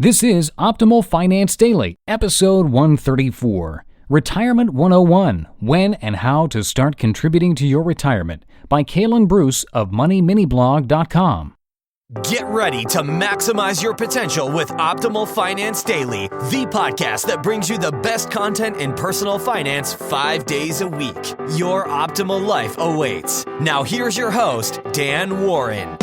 This is Optimal Finance Daily, episode 134, Retirement 101, When and How to Start Contributing to Your Retirement, by Kalen Bruce of MoneyMiniBlog.com. Get ready to maximize your potential with Optimal Finance Daily, the podcast that brings you the best content in personal finance 5 days a week. Your optimal life awaits. Now here's your host, Dan Warren.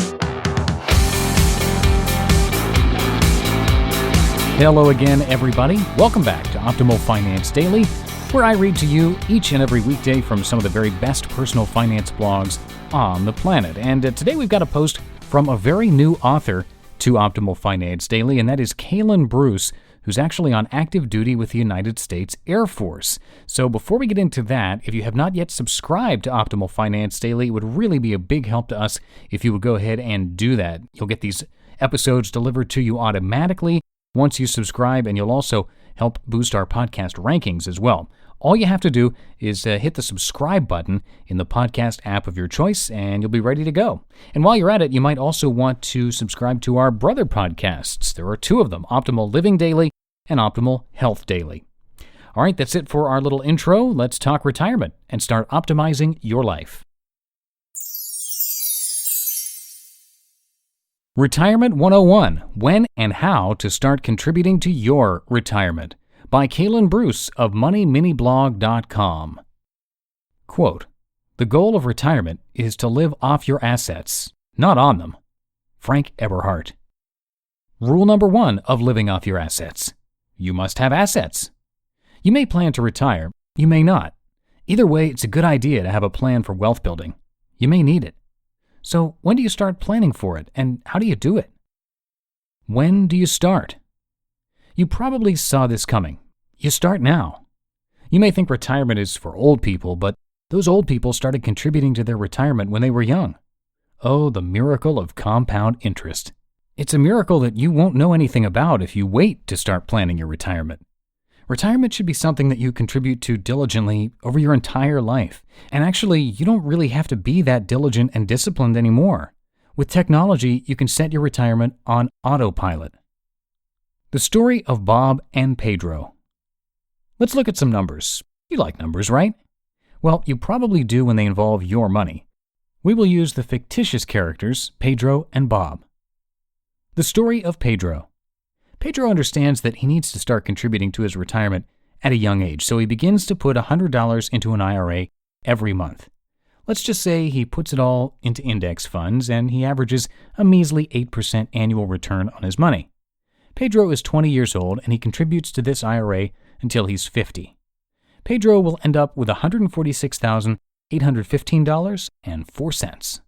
Hello again, everybody. Welcome back to Optimal Finance Daily, where I read to you each and every weekday from some of the very best personal finance blogs on the planet. And today we've got a post from a very new author to Optimal Finance Daily, and that is Kalen Bruce, who's actually on active duty with the United States Air Force. So before we get into that, if you have not yet subscribed to Optimal Finance Daily, it would really be a big help to us if you would go ahead and do that. You'll get these episodes delivered to you automatically once you subscribe, and you'll also help boost our podcast rankings as well. All you have to do is hit the subscribe button in the podcast app of your choice, and you'll be ready to go. And while you're at it, you might also want to subscribe to our brother podcasts. There are two of them, Optimal Living Daily and Optimal Health Daily. All right, that's it for our little intro. Let's talk retirement and start optimizing your life. Retirement 101, When and How to Start Contributing to Your Retirement, by Kalen Bruce of MoneyMiniBlog.com. Quote, "The goal of retirement is to live off your assets, not on them." Frank Eberhardt. Rule number 1 of living off your assets: you must have assets. You may plan to retire, you may not. Either way, it's a good idea to have a plan for wealth building. You may need it. So when do you start planning for it, and how do you do it? When do you start? You probably saw this coming. You start now. You may think retirement is for old people, but those old people started contributing to their retirement when they were young. Oh, the miracle of compound interest. It's a miracle that you won't know anything about if you wait to start planning your retirement. Retirement should be something that you contribute to diligently over your entire life. And actually, you don't really have to be that diligent and disciplined anymore. With technology, you can set your retirement on autopilot. The story of Bob and Pedro. Let's look at some numbers. You like numbers, right? Well, you probably do when they involve your money. We will use the fictitious characters, Pedro and Bob. The story of Pedro. Pedro understands that he needs to start contributing to his retirement at a young age, so he begins to put $100 into an IRA every month. Let's just say he puts it all into index funds and he averages a measly 8% annual return on his money. Pedro is 20 years old and he contributes to this IRA until he's 50. Pedro will end up with $146,815.04.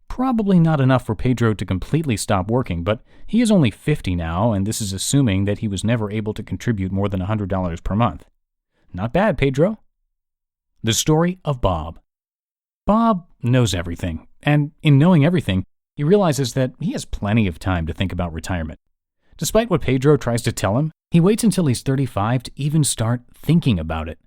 Probably not enough for Pedro to completely stop working, but he is only 50 now, and this is assuming that he was never able to contribute more than $100 per month. Not bad, Pedro. The story of Bob. Bob knows everything, and in knowing everything, he realizes that he has plenty of time to think about retirement. Despite what Pedro tries to tell him, he waits until he's 35 to even start thinking about it.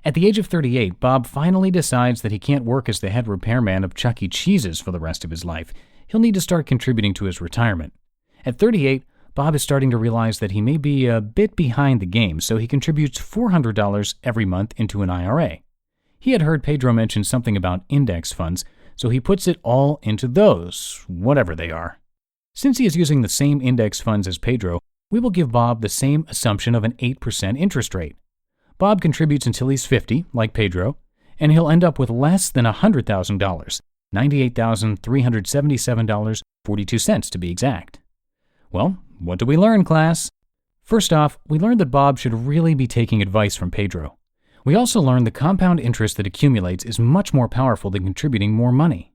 At the age of 38, Bob finally decides that he can't work as the head repairman of Chuck E. Cheese's for the rest of his life. He'll need to start contributing to his retirement. At 38, Bob is starting to realize that he may be a bit behind the game, so he contributes $400 every month into an IRA. He had heard Pedro mention something about index funds, so he puts it all into those, whatever they are. Since he is using the same index funds as Pedro, we will give Bob the same assumption of an 8% interest rate. Bob contributes until he's 50, like Pedro, and he'll end up with less than $100,000, $98,377.42 to be exact. Well, what do we learn, class? First off, we learned that Bob should really be taking advice from Pedro. We also learned the compound interest that accumulates is much more powerful than contributing more money.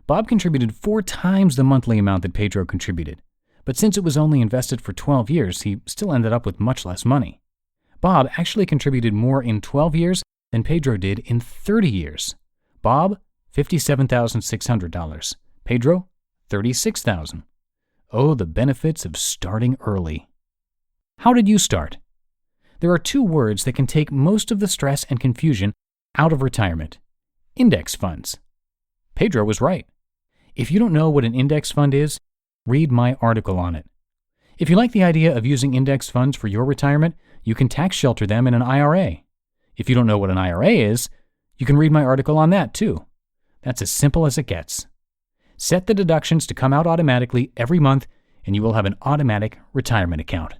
Bob contributed 4 times the monthly amount that Pedro contributed, but since it was only invested for 12 years, he still ended up with much less money. Bob actually contributed more in 12 years than Pedro did in 30 years. Bob, $57,600. Pedro, $36,000. Oh, the benefits of starting early. How did you start? There are 2 words that can take most of the stress and confusion out of retirement. Index funds. Pedro was right. If you don't know what an index fund is, read my article on it. If you like the idea of using index funds for your retirement, you can tax shelter them in an IRA. If you don't know what an IRA is, you can read my article on that too. That's as simple as it gets. Set the deductions to come out automatically every month, and you will have an automatic retirement account.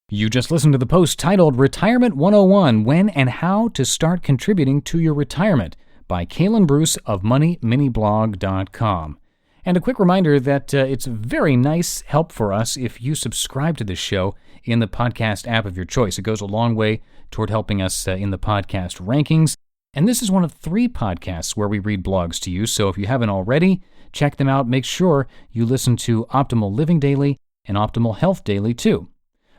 You just listened to the post titled Retirement 101, When and How to Start Contributing to Your Retirement by Kalen Bruce of MoneyMiniBlog.com. And a quick reminder that it's very nice help for us if you subscribe to this show in the podcast app of your choice. It goes a long way toward helping us in the podcast rankings. And this is one of 3 podcasts where we read blogs to you. So if you haven't already, check them out. Make sure you listen to Optimal Living Daily and Optimal Health Daily too.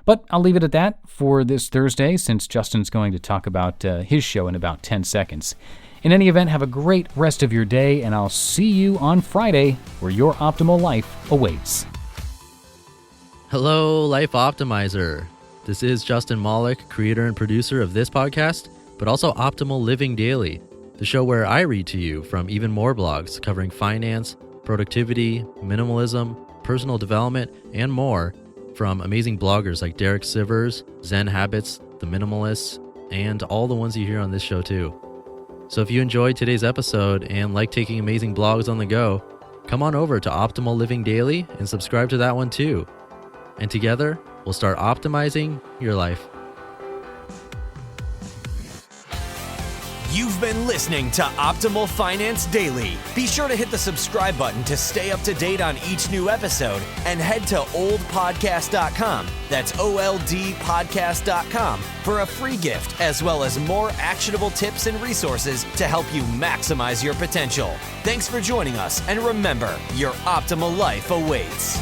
But I'll leave it at that for this Thursday, since Justin's going to talk about his show in about 10 seconds. In any event, have a great rest of your day, and I'll see you on Friday, where your optimal life awaits. Hello, Life Optimizer. This is Justin Malik, creator and producer of this podcast, but also Optimal Living Daily, the show where I read to you from even more blogs covering finance, productivity, minimalism, personal development, and more, from amazing bloggers like Derek Sivers, Zen Habits, The Minimalists, and all the ones you hear on this show too. So if you enjoyed today's episode and like taking amazing blogs on the go, come on over to Optimal Living Daily and subscribe to that one too. And together, we'll start optimizing your life. You've been listening to Optimal Finance Daily. Be sure to hit the subscribe button to stay up to date on each new episode, and head to oldpodcast.com, that's OLDpodcast.com, for a free gift as well as more actionable tips and resources to help you maximize your potential. Thanks for joining us, and remember, your optimal life awaits.